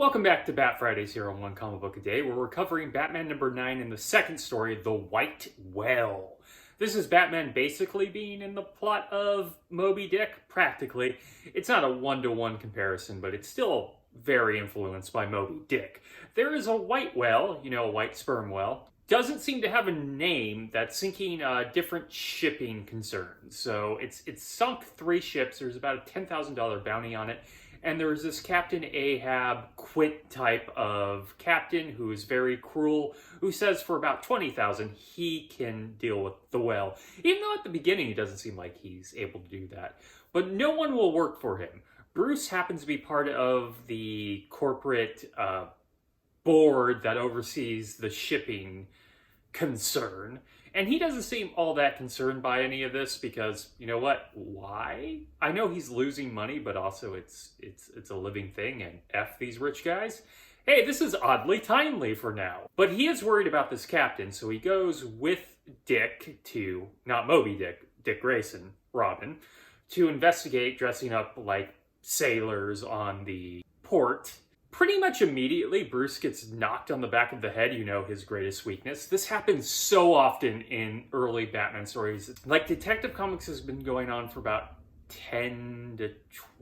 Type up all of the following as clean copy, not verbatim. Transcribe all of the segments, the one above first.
Welcome back to Bat Fridays here on One Comic Book a Day, where we're covering Batman number 9 in the second story, The White Whale. This is Batman basically being in the plot of Moby Dick, practically. It's not a one-to-one comparison, but it's still very influenced by Moby Dick. There is a white whale, a white sperm whale. Doesn't seem to have a name that's sinking different shipping concerns. So it's sunk 3 ships. There's about a $10,000 bounty on it. And there's this Captain Ahab Quint type of captain who is very cruel, who says for about $20,000 he can deal with the whale. Even though at the beginning he doesn't seem like he's able to do that. But no one will work for him. Bruce happens to be part of the corporate board that oversees the shipping concern. And he doesn't seem all that concerned by any of this because, you know what? Why? I know he's losing money, but also it's a living thing, and F these rich guys. Hey, this is oddly timely for now. But he is worried about this captain, so he goes with Dick to, not Moby Dick, Dick Grayson, Robin, to investigate dressing up like sailors on the port. Pretty much immediately, Bruce gets knocked on the back of the head, his greatest weakness. This happens so often in early Batman stories. Like, Detective Comics has been going on for about 10 to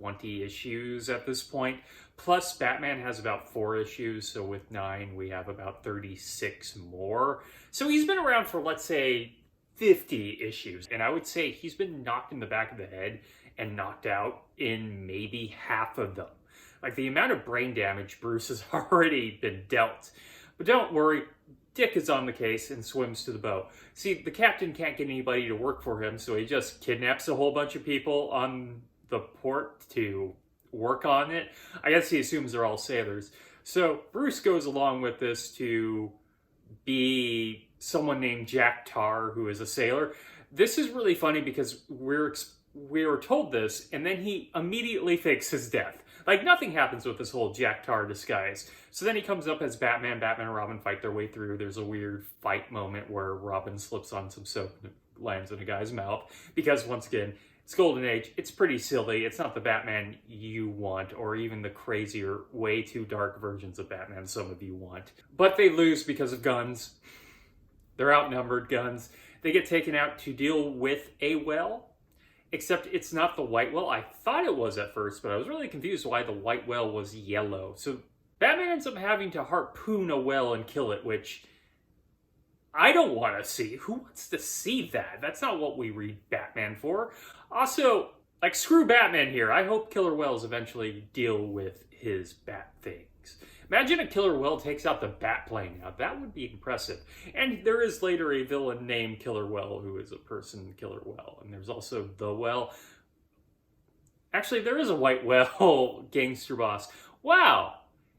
20 issues at this point. Plus, Batman has about 4 issues, so with 9, we have about 36 more. So he's been around for, let's say, 50 issues. And I would say he's been knocked in the back of the head and knocked out in maybe half of them. Like, the amount of brain damage Bruce has already been dealt. But don't worry, Dick is on the case and swims to the boat. See, the captain can't get anybody to work for him, so he just kidnaps a whole bunch of people on the port to work on it. I guess he assumes they're all sailors. So Bruce goes along with this to be someone named Jack Tar, who is a sailor. This is really funny because we're told this, and then he immediately fakes his death. Like, nothing happens with this whole Jack Tar disguise. So then he comes up as Batman. Batman and Robin fight their way through. There's a weird fight moment where Robin slips on some soap and it lands in a guy's mouth. Because, once again, it's Golden Age. It's pretty silly. It's not the Batman you want, or even the crazier, way too dark versions of Batman some of you want. But they lose because of guns. They're outnumbered guns. They get taken out to deal with a whale. Except it's not the white whale. I thought it was at first, but I was really confused why the white whale was yellow. So Batman ends up having to harpoon a whale and kill it, which I don't want to see. Who wants to see that? That's not what we read Batman for. Also, screw Batman here. I hope killer whales eventually deal with his bat things. Imagine a killer whale takes out the bat plane. Now, that would be impressive. And there is later a villain named Killer Whale who is a person killer whale. And there's also the whale. Actually, there is a white whale gangster boss. Wow.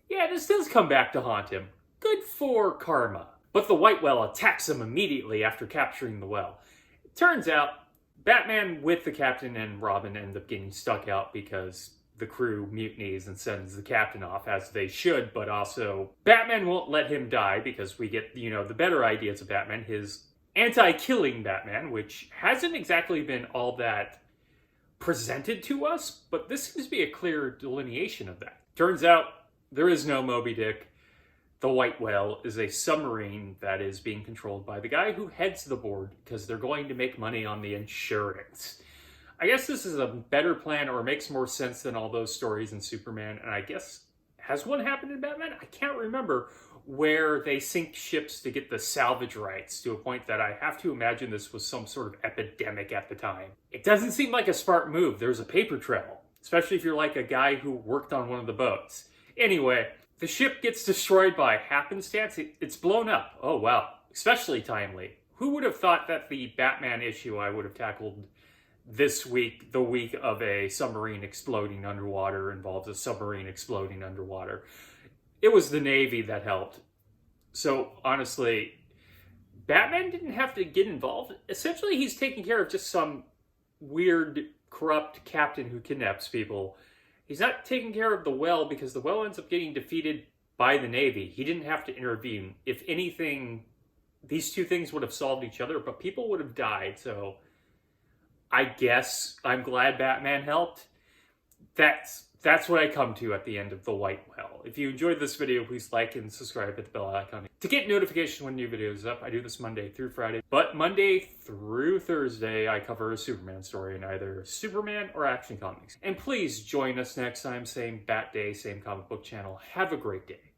Yeah, this does come back to haunt him. Good for karma. But the white whale attacks him immediately after capturing the whale. It turns out, Batman with the captain and Robin end up getting stuck out because the crew mutinies and sends the captain off, as they should, but also Batman won't let him die because we get, the better ideas of Batman, his anti-killing Batman, which hasn't exactly been all that presented to us, but this seems to be a clear delineation of that. Turns out there is no Moby Dick. The White Whale is a submarine that is being controlled by the guy who heads the board because they're going to make money on the insurance. I guess this is a better plan, or makes more sense than all those stories in Superman. And I guess, has one happened in Batman? I can't remember, where they sink ships to get the salvage rights to a point that I have to imagine this was some sort of epidemic at the time. It doesn't seem like a smart move. There's a paper trail, especially if you're like a guy who worked on one of the boats. Anyway, the ship gets destroyed by happenstance. It's blown up. Oh, wow. Especially timely. Who would have thought that the Batman issue I would have tackled this week, the week of a submarine exploding underwater, involves a submarine exploding underwater? It was the Navy that helped. So, honestly, Batman didn't have to get involved. Essentially, he's taking care of just some weird, corrupt captain who kidnaps people. He's not taking care of the whale because the whale ends up getting defeated by the Navy. He didn't have to intervene. If anything, these two things would have solved each other, but people would have died, so I guess I'm glad Batman helped. That's That's what I come to at the end of The White Whale. If you enjoyed this video, please like and subscribe, hit the bell icon to get notification when new videos up. I do this Monday through Friday, but Monday through Thursday, I cover a Superman story in either Superman or Action Comics. And please join us next time, same Bat Day, same comic book channel. Have a great day.